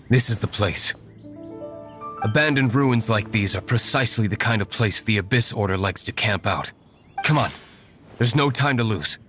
This is the place. Abandoned ruins like these are precisely the kind of place the Abyss Order likes to camp out. Come on. There's no time to lose.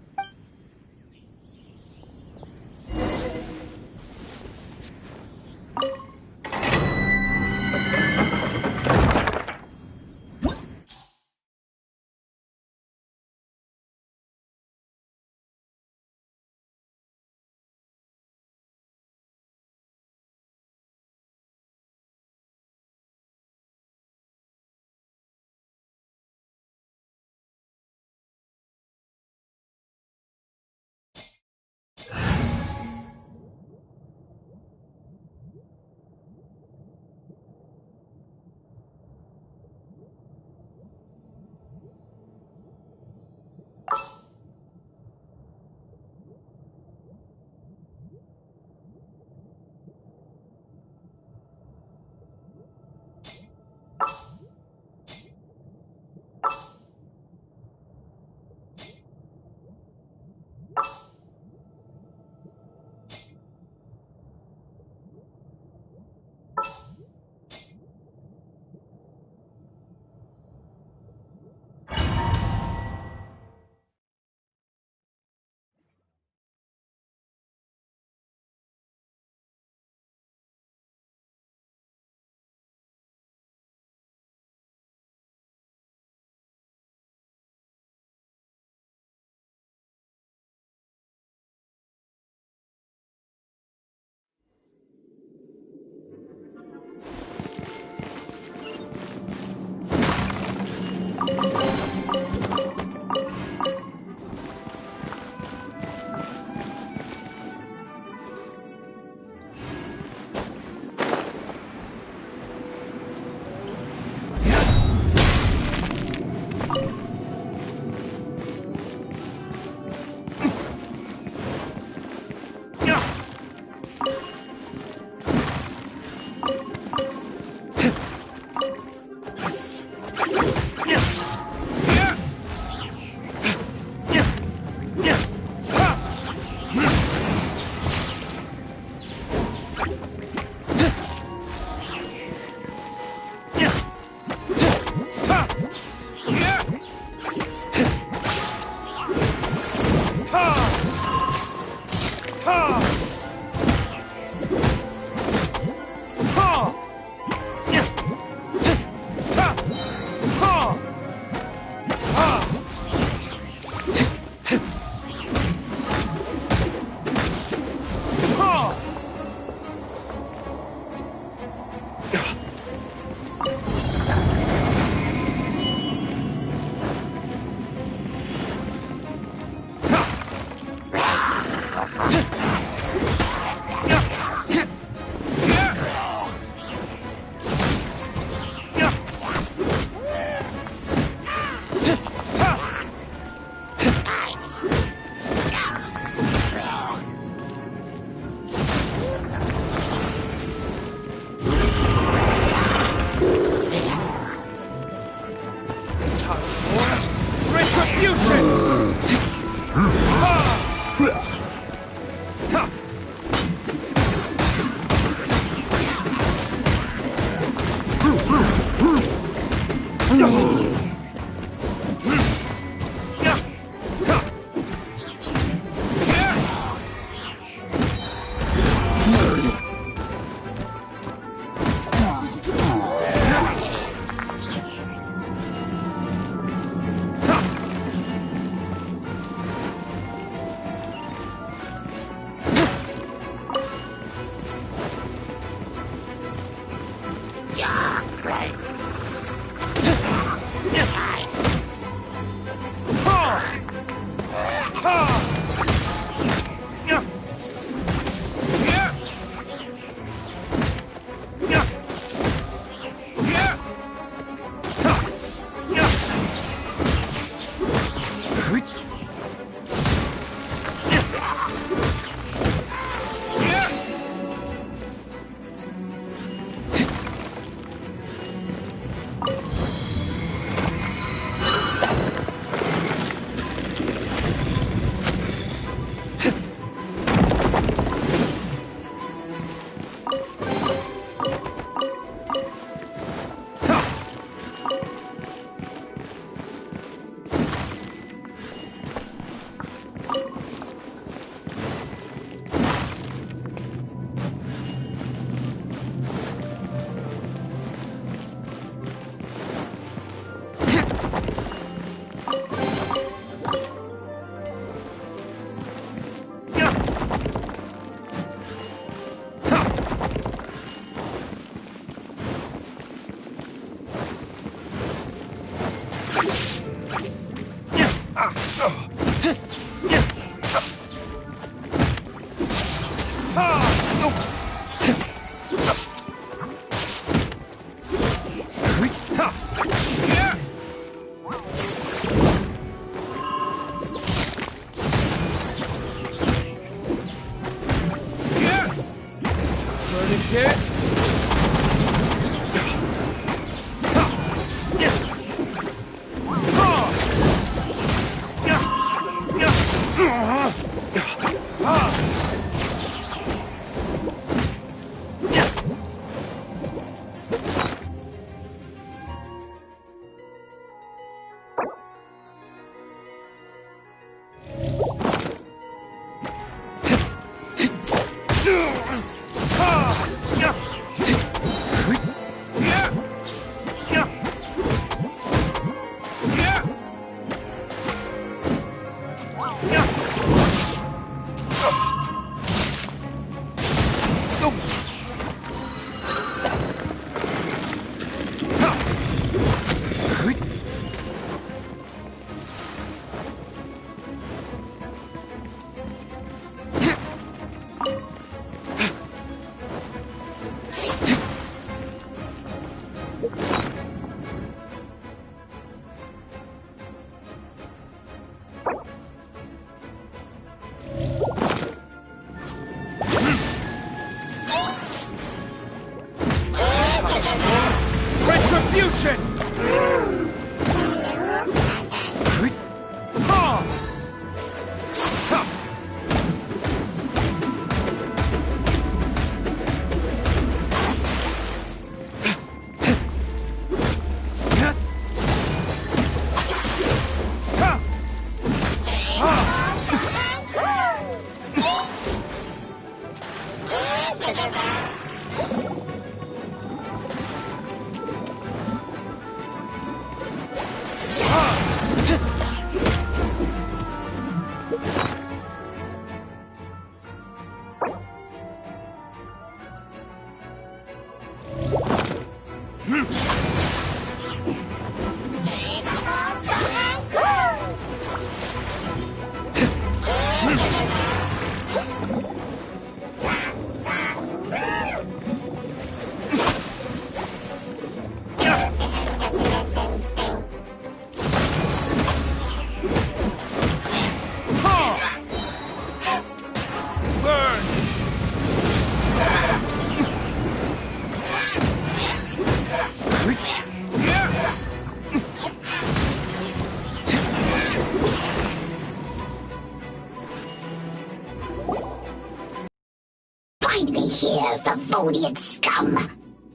Find me here, Favonian scum!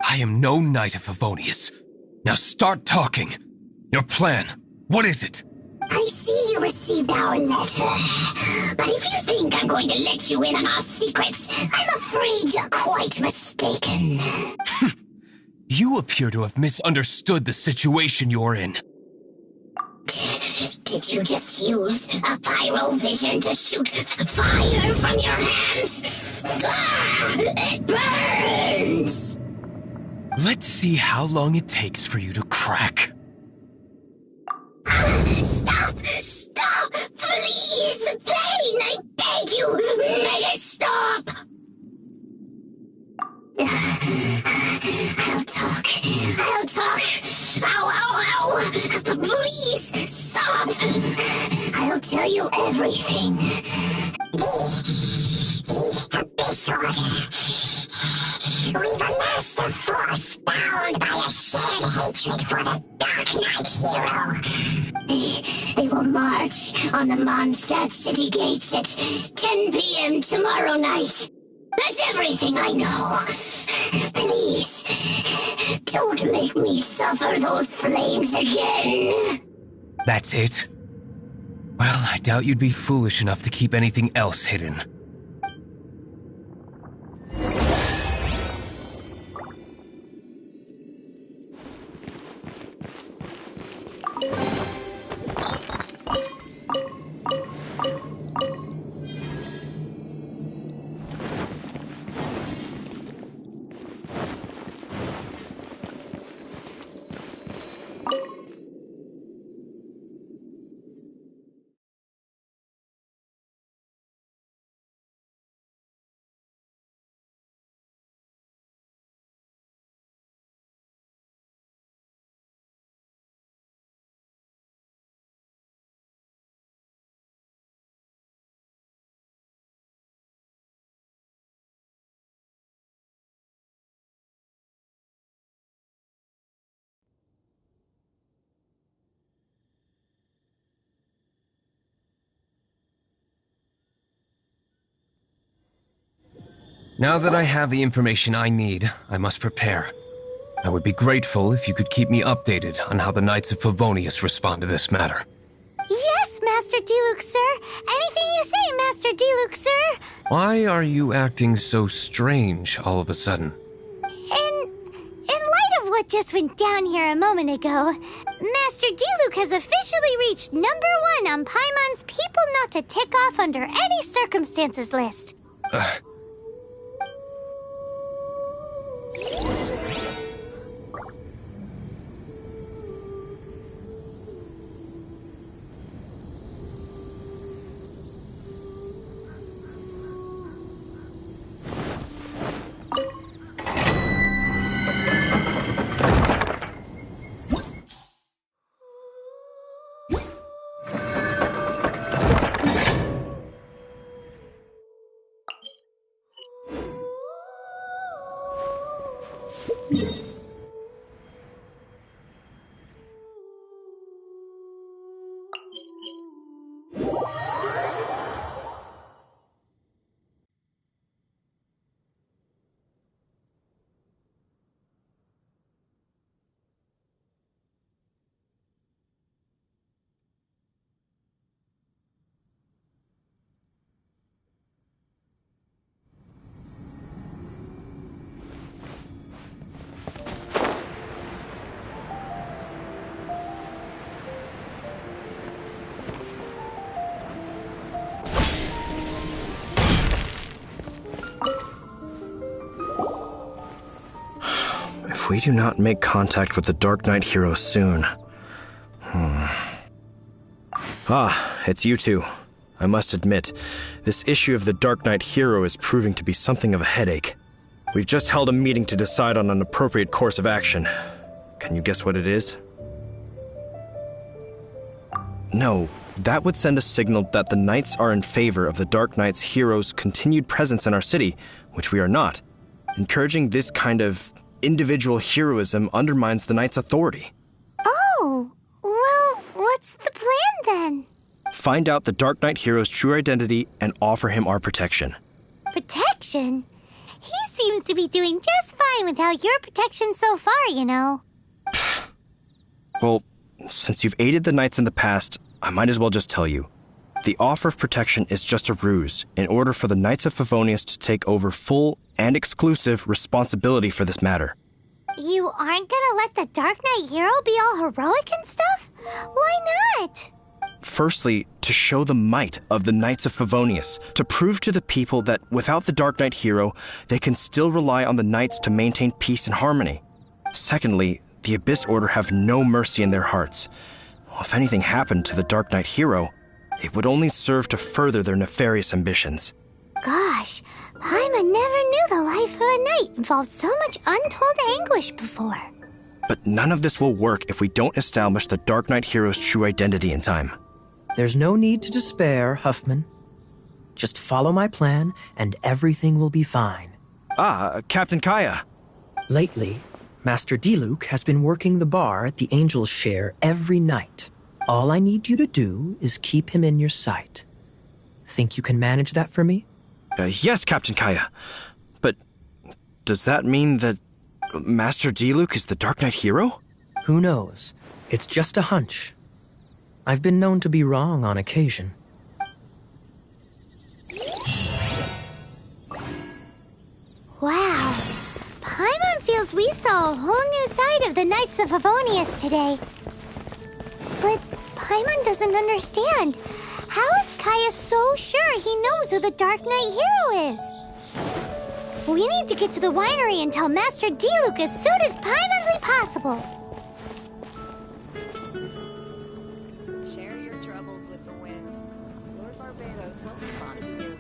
I am no knight of Favonius. Now start talking. Your plan. What is it? I see you received our letter. But if you think I'm going to let you in on our secrets, I'm afraid you're quite mistaken. You appear to have misunderstood the situation you're in. Did you just use a pyrovision to shoot fire from your hands? Ah, it burns! Let's see how long it takes for you to crack. Stop! Stop! Please! Pain! I beg you! Make it stop! I'll talk. I'll talk. Ow, ow, ow! Please, stop! I'll tell you everything. The Abyss Order. We've amassed a force bound by a shared hatred for the Dark Knight hero. They will march on the Mondstadt city gates at 10 p.m. tomorrow night. That's everything I know. Please, don't make me suffer those flames again. That's it? Well, I doubt you'd be foolish enough to keep anything else hidden. Now that I have the information I need, I must prepare. I would be grateful if you could keep me updated on how the Knights of Favonius respond to this matter. Yes, Master Diluc, sir. Anything you say, Master Diluc, sir. Why are you acting so strange all of a sudden? In light of what just went down here a moment ago, Master Diluc has officially reached #1 on Paimon's People Not to Tick Off Under Any Circumstances list. If we do not make contact with the Dark Knight hero soon... Ah, it's you two. I must admit, this issue of the Dark Knight hero is proving to be something of a headache. We've just held a meeting to decide on an appropriate course of action. Can you guess what it is? No, that would send a signal that the Knights are in favor of the Dark Knight's hero's continued presence in our city, which we are not. Encouraging this kind of individual heroism undermines the Knight's authority. Oh, well, what's the plan then? Find out the Dark Knight hero's true identity and offer him our protection. Protection? He seems to be doing just fine without your protection so far, you know. Well, since you've aided the Knights in the past, I might as well just tell you. The offer of protection is just a ruse in order for the Knights of Favonius to take over full and exclusive responsibility for this matter. You aren't gonna let the Dark Knight hero be all heroic and stuff? Why not? Firstly, to show the might of the Knights of Favonius, to prove to the people that without the Dark Knight hero, they can still rely on the Knights to maintain peace and harmony. Secondly, the Abyss Order have no mercy in their hearts. If anything happened to the Dark Knight hero, it would only serve to further their nefarious ambitions. Gosh, Paimon never knew the life of a knight involved so much untold anguish before. But none of this will work if we don't establish the Dark Knight hero's true identity in time. There's no need to despair, Huffman. Just follow my plan, and everything will be fine. Captain Kaya. Lately, Master Diluc has been working the bar at the Angel's Share every night. All I need you to do is keep him in your sight. Think you can manage that for me? Yes, Captain Kaya. But does that mean that Master Diluc is the Dark Knight hero? Who knows? It's just a hunch. I've been known to be wrong on occasion. Wow. Paimon feels we saw a whole new side of the Knights of Favonius today. But Paimon doesn't understand. How is Kaya so sure he knows who the Dark Knight hero is? We need to get to the winery and tell Master Diluc as soon as Paimonly possible. Share your troubles with the wind. Lord Barbados will respond to you.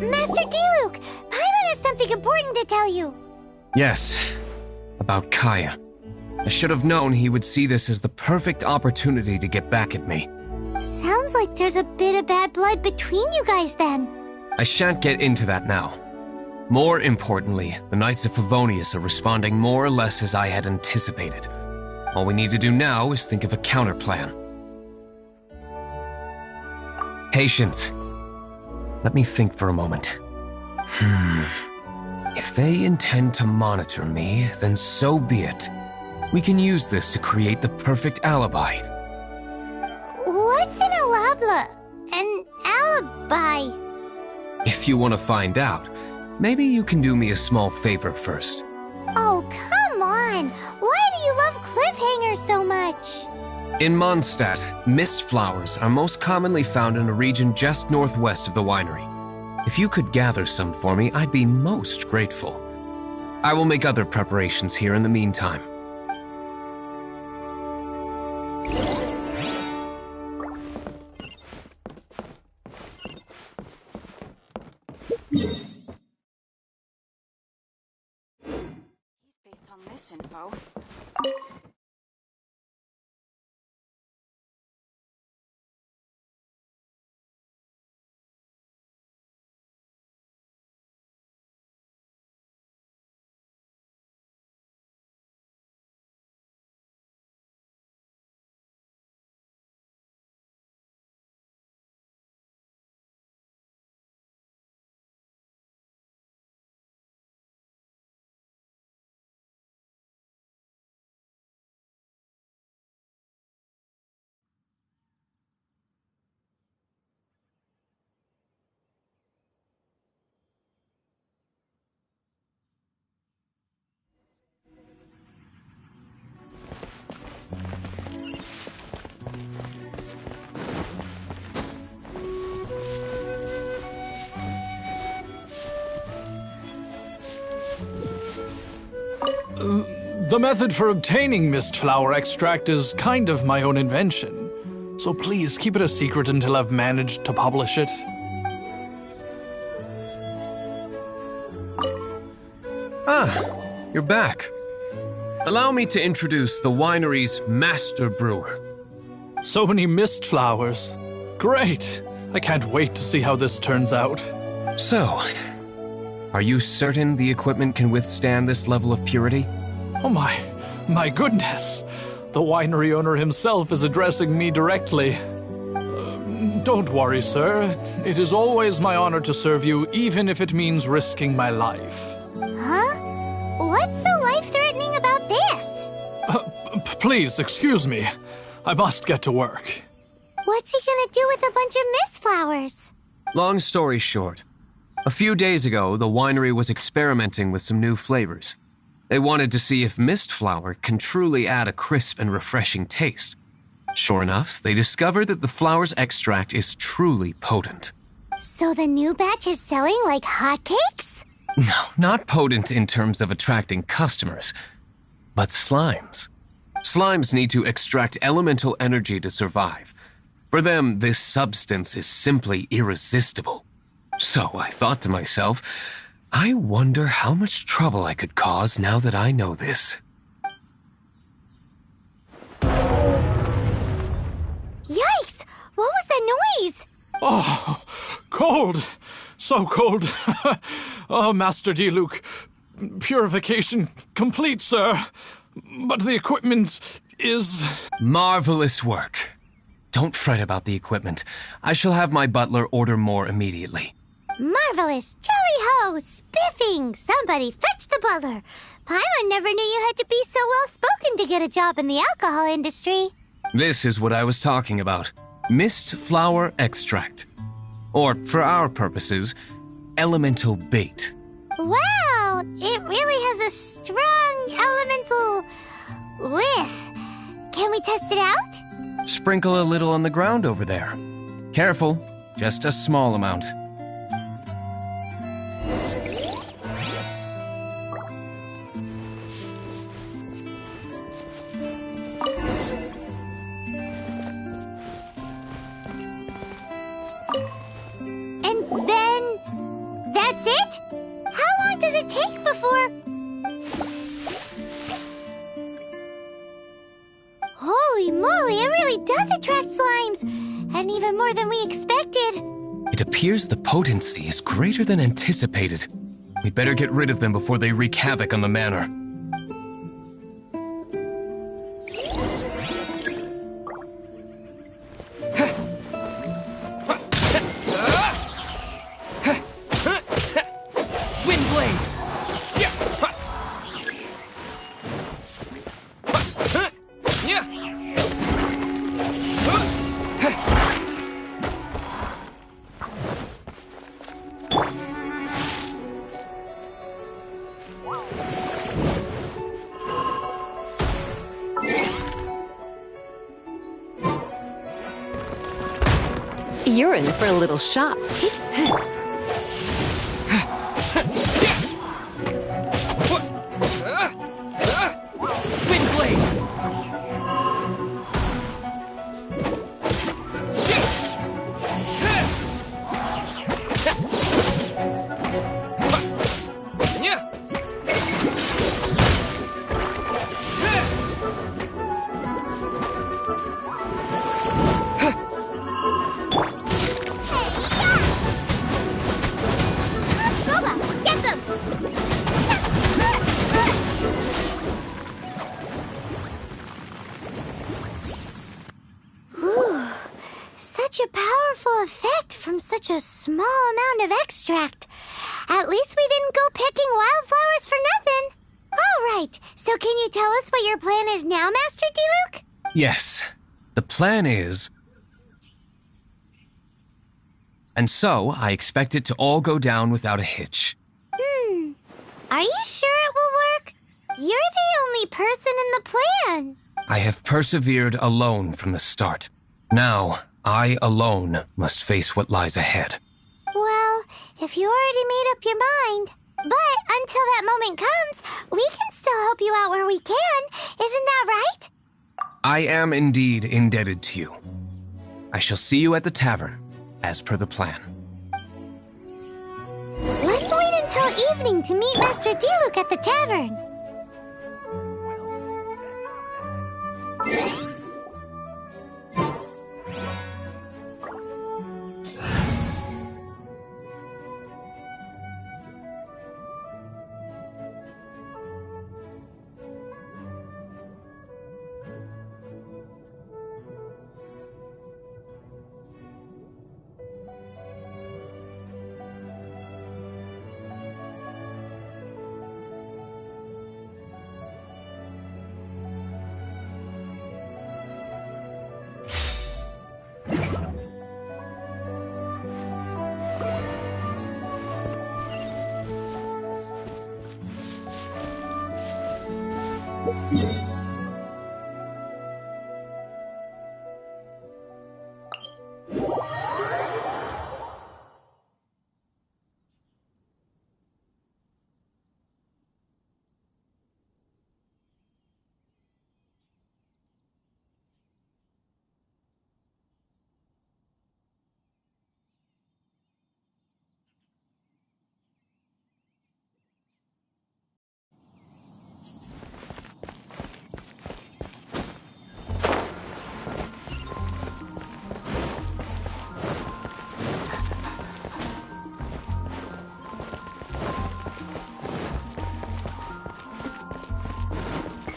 Master Diluc, Paimon has something important to tell you. Yes, about Kaya. I should have known he would see this as the perfect opportunity to get back at me. Sounds like there's a bit of bad blood between you guys then. I shan't get into that now. More importantly, the Knights of Favonius are responding more or less as I had anticipated. All we need to do now is think of a counterplan. Patience. Let me think for a moment. If they intend to monitor me, then so be it. We can use this to create the perfect alibi. What's an alabla? An alibi? If you want to find out, maybe you can do me a small favor first. Oh, come on! Why do you love cliffhangers so much? In Mondstadt, mist flowers are most commonly found in a region just northwest of the winery. If you could gather some for me, I'd be most grateful. I will make other preparations here in the meantime. Based on this info. The method for obtaining mist flower extract is kind of my own invention, so please keep it a secret until I've managed to publish it. You're back. Allow me to introduce the winery's master brewer. So many mist flowers. Great! I can't wait to see how this turns out. So, are you certain the equipment can withstand this level of purity? Oh my goodness! The winery owner himself is addressing me directly. Don't worry, sir. It is always my honor to serve you, even if it means risking my life. Huh? What's so life-threatening about this? Please, excuse me. I must get to work. What's he gonna do with a bunch of mist flowers? Long story short, a few days ago, the winery was experimenting with some new flavors. They wanted to see if mist flower can truly add a crisp and refreshing taste. Sure enough, they discovered that the flower's extract is truly potent. So the new batch is selling like hotcakes? No, not potent in terms of attracting customers, but slimes. Slimes need to extract elemental energy to survive. For them, this substance is simply irresistible. So I thought to myself, I wonder how much trouble I could cause now that I know this. Yikes! What was that noise? Oh, cold! So cold! Oh, Master Diluc, purification complete, sir. But the equipment is... Marvelous work. Don't fret about the equipment. I shall have my butler order more immediately. Marvelous! Jolly-ho! Spiffing! Somebody fetch the butler! Paimon never knew you had to be so well-spoken to get a job in the alcohol industry. This is what I was talking about. Mist flower extract. Or, for our purposes, elemental bait. Wow! It really has a strong elemental whiff. Can we test it out? Sprinkle a little on the ground over there. Careful, just a small amount. That's it? How long does it take before... Holy moly, it really does attract slimes! And even more than we expected. It appears the potency is greater than anticipated. We'd better get rid of them before they wreak havoc on the manor. You're in for a little shock. Such a powerful effect from such a small amount of extract. At least we didn't go picking wildflowers for nothing. All right, so can you tell us what your plan is now, Master Diluc? Yes, the plan is... And so, I expect it to all go down without a hitch. Are you sure it will work? You're the only person in the plan. I have persevered alone from the start. Now, I alone must face what lies ahead. Well, if you already made up your mind. But until that moment comes, we can still help you out where we can. Isn't that right? I am indeed indebted to you. I shall see you at the tavern, as per the plan. Let's wait until evening to meet Master Diluc at the tavern.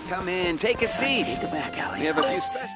Come in, take a seat. Take it back, Allie. We have a few special...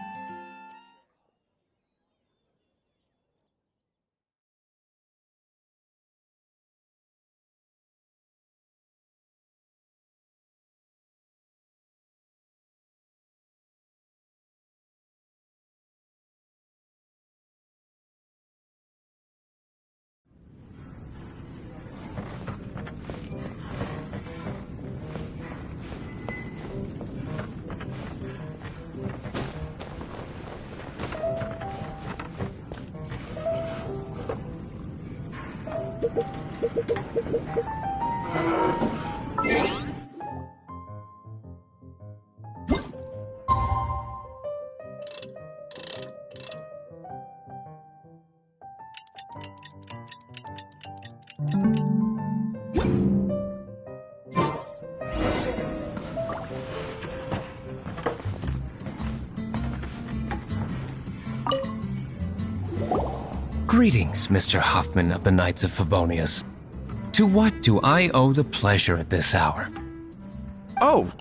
Greetings, Mr. Huffman of the Knights of Favonius. To what do I owe the pleasure at this hour? Oh,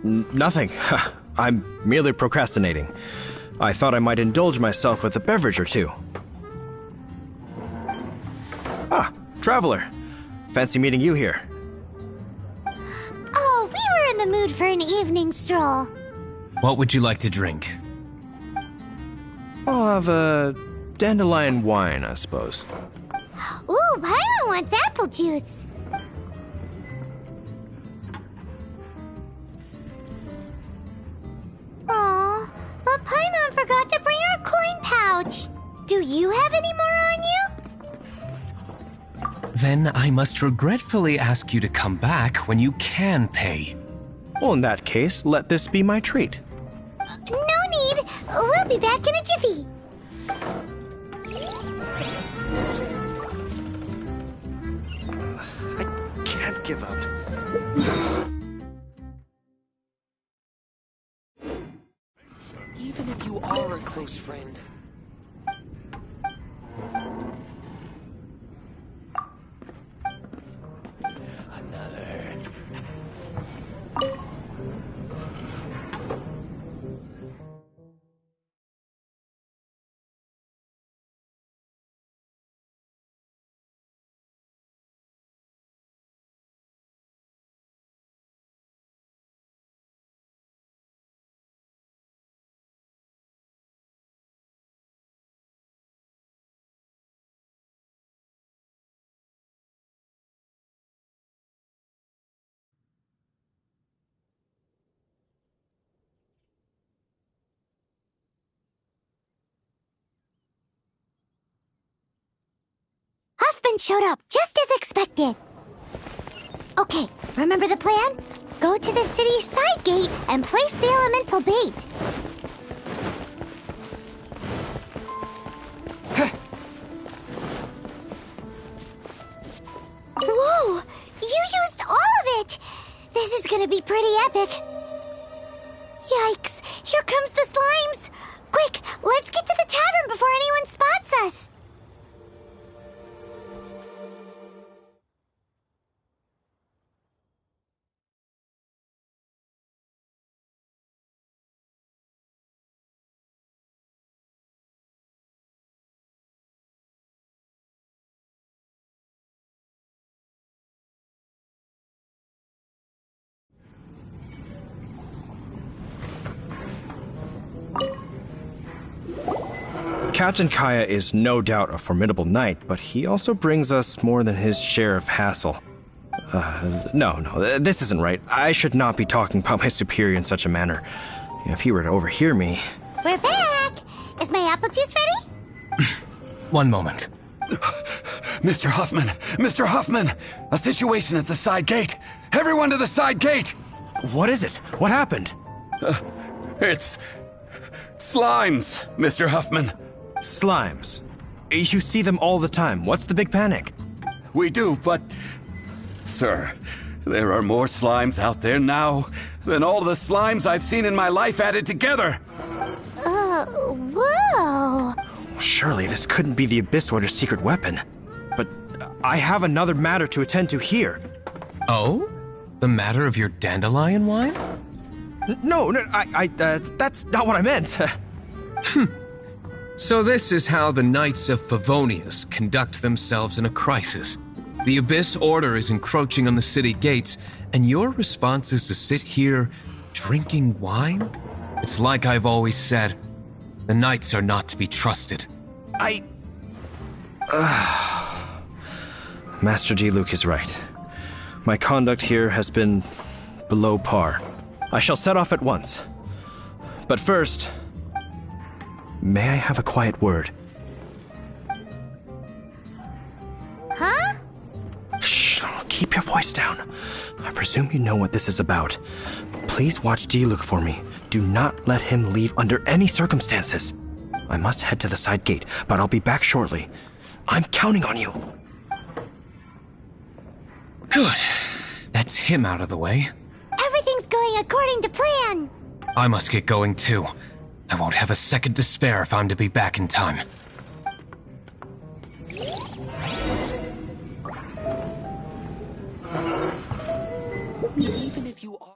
nothing. I'm merely procrastinating. I thought I might indulge myself with a beverage or two. Ah, traveler. Fancy meeting you here. Oh, we were in the mood for an evening stroll. What would you like to drink? I'll have a dandelion wine, I suppose. Ooh, Paimon wants apple juice. Aw, but Paimon forgot to bring her coin pouch. Do you have any more on you? Then I must regretfully ask you to come back when you can pay. Well, in that case, let this be my treat. No need. We'll be back in a jiffy. I can't give up. Even if you are a close friend. Another. Huffman showed up, just as expected. Okay, remember the plan? Go to the city side gate and place the elemental bait. Whoa! You used all of it! This is gonna be pretty epic. Yikes! Here comes the slimes! Quick, let's get to the tavern before anyone spots us! Captain Kaya is no doubt a formidable knight, but he also brings us more than his share of hassle. No, this isn't right. I should not be talking about my superior in such a manner. If he were to overhear me... We're back! Is my apple juice ready? One moment. Mr. Huffman! Mr. Huffman! A situation at the side gate! Everyone to the side gate! What is it? What happened? It's... slimes, Mr. Huffman. Slimes. You see them all the time. What's the big panic? We do, but... Sir, there are more slimes out there now than all the slimes I've seen in my life added together! Whoa! Surely this couldn't be the Abyss Warder's secret weapon. But I have another matter to attend to here. Oh? The matter of your dandelion wine? No, that's not what I meant. So this is how the Knights of Favonius conduct themselves in a crisis. The Abyss Order is encroaching on the city gates, and your response is to sit here drinking wine? It's like I've always said, the Knights are not to be trusted. Master Diluc is right. My conduct here has been below par. I shall set off at once. But first, may I have a quiet word? Huh? Shh, keep your voice down. I presume you know what this is about. Please watch Diluc for me. Do not let him leave under any circumstances. I must head to the side gate, but I'll be back shortly. I'm counting on you. Good. That's him out of the way. Everything's going according to plan. I must get going too. I won't have a second to spare if I'm to be back in time. Even if you are...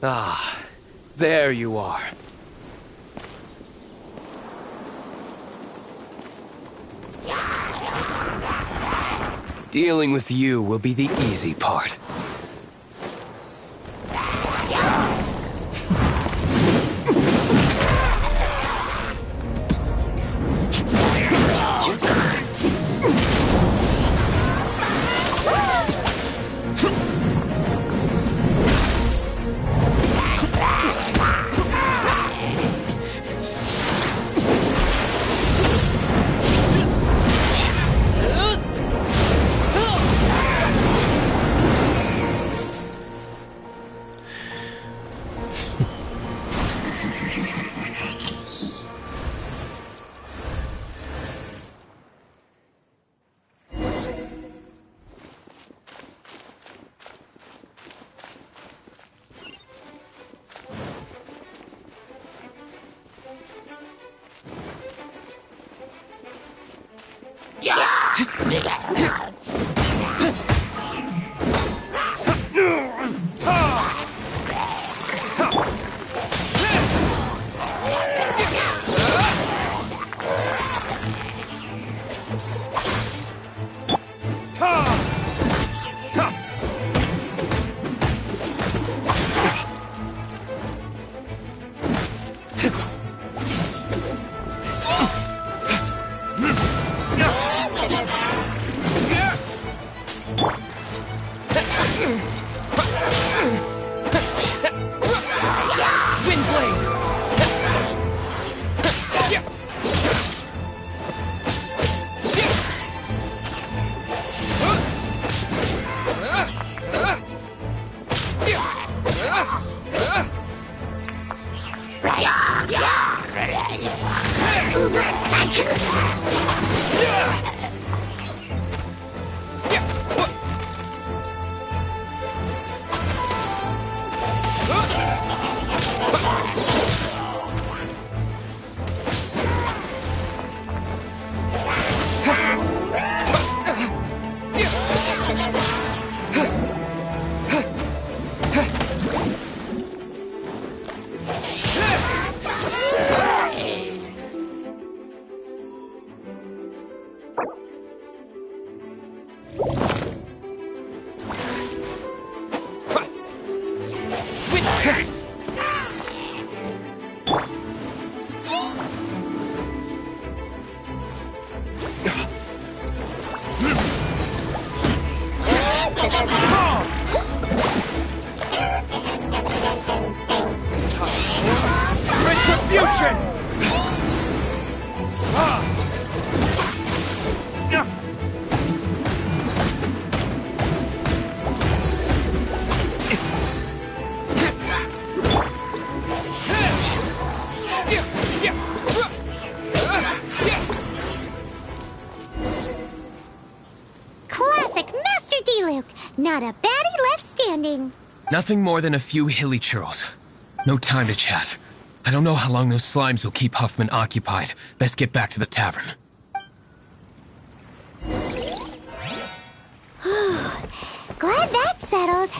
Ah, there you are. Dealing with you will be the easy part. Not a baddie left standing. Nothing more than a few hilly churls. No time to chat. I don't know how long those slimes will keep Huffman occupied. Best get back to the tavern. Glad that's settled.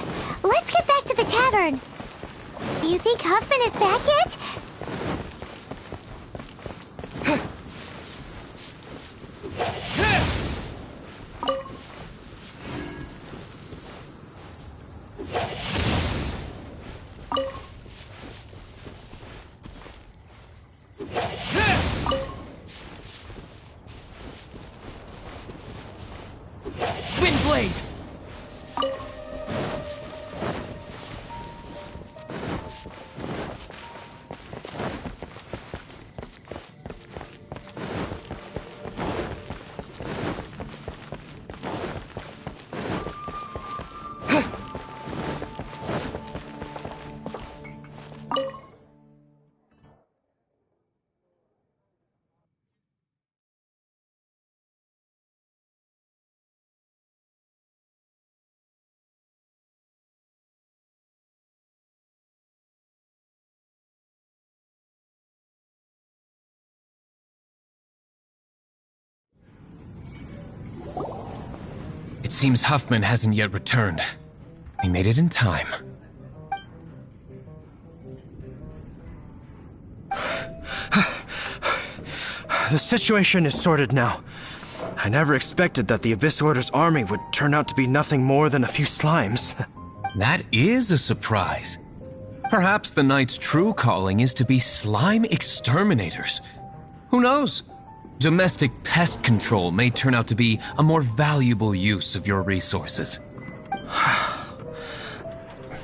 Let's get back to the tavern. Do you think Huffman is back yet? Windblade! It seems Huffman hasn't yet returned. He made it in time. The situation is sorted now. I never expected that the Abyss Order's army would turn out to be nothing more than a few slimes. That is a surprise. Perhaps the Knight's true calling is to be slime exterminators. Who knows? Domestic pest control may turn out to be a more valuable use of your resources.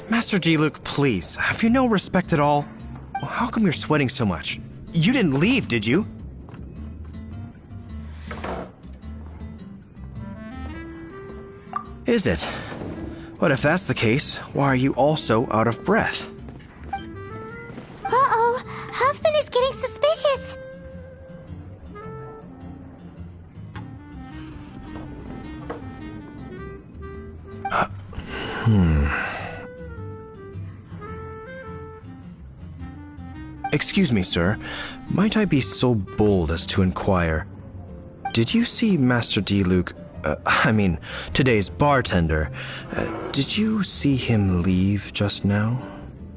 Master Diluc, please, have you no respect at all? How come you're sweating so much? You didn't leave, did you? Is it? But if that's the case, why are you also out of breath? Uh-oh, Huffman is getting suspicious. Excuse me, sir. Might I be so bold as to inquire? Did you see Master Diluc, today's bartender? Did you see him leave just now?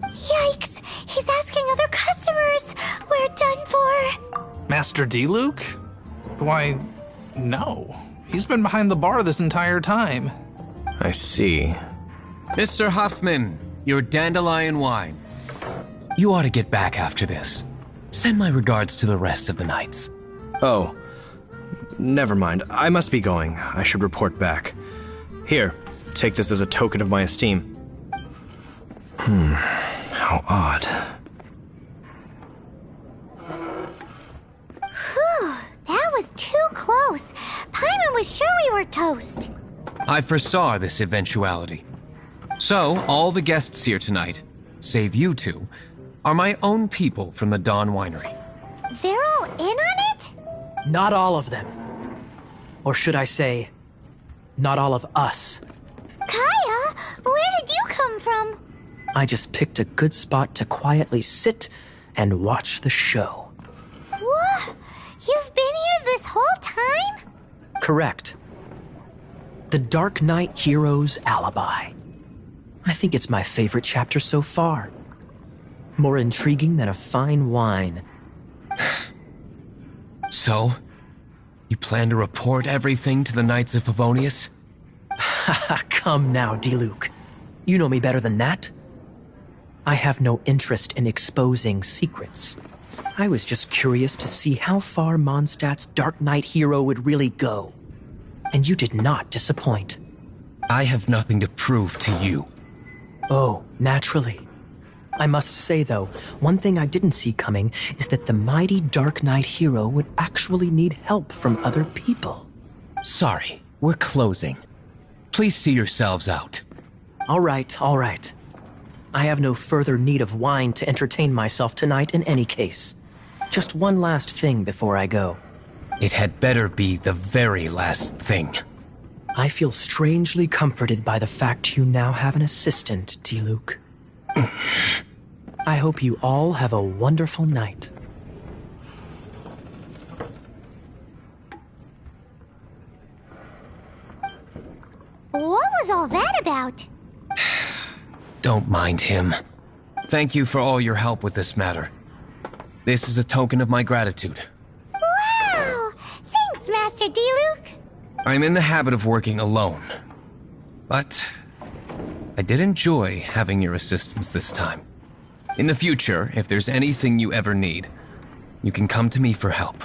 Yikes! He's asking other customers. We're done for. Master Diluc? Why, no. He's been behind the bar this entire time. I see. Mr. Huffman, your dandelion wine. You ought to get back after this. Send my regards to the rest of the knights. Oh, never mind. I must be going. I should report back. Here, take this as a token of my esteem. How odd. Whew, that was too close. Paimon was sure we were toast. I foresaw this eventuality. So, all the guests here tonight, save you two, are my own people from the Dawn Winery. They're all in on it? Not all of them. Or should I say, not all of us. Kaya, where did you come from? I just picked a good spot to quietly sit and watch the show. What? You've been here this whole time? Correct. The Dark Knight Hero's Alibi. I think it's my favorite chapter so far. More intriguing than a fine wine. So, you plan to report everything to the Knights of Favonius? Come now, Diluc. You know me better than that. I have no interest in exposing secrets. I was just curious to see how far Mondstadt's Dark Knight hero would really go. And you did not disappoint. I have nothing to prove to you. Oh, naturally. I must say, though, one thing I didn't see coming is that the mighty Dark Knight hero would actually need help from other people. Sorry, we're closing. Please see yourselves out. All right, all right. I have no further need of wine to entertain myself tonight in any case. Just one last thing before I go. It had better be the very last thing. I feel strangely comforted by the fact you now have an assistant, Diluc. I hope you all have a wonderful night. What was all that about? Don't mind him. Thank you for all your help with this matter. This is a token of my gratitude. Wow! Thanks, Master Diluc. I'm in the habit of working alone. But I did enjoy having your assistance this time. In the future, if there's anything you ever need, You can come to me for help.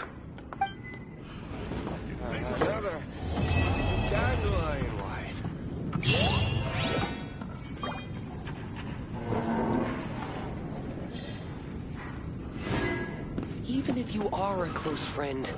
Even if you are a close friend,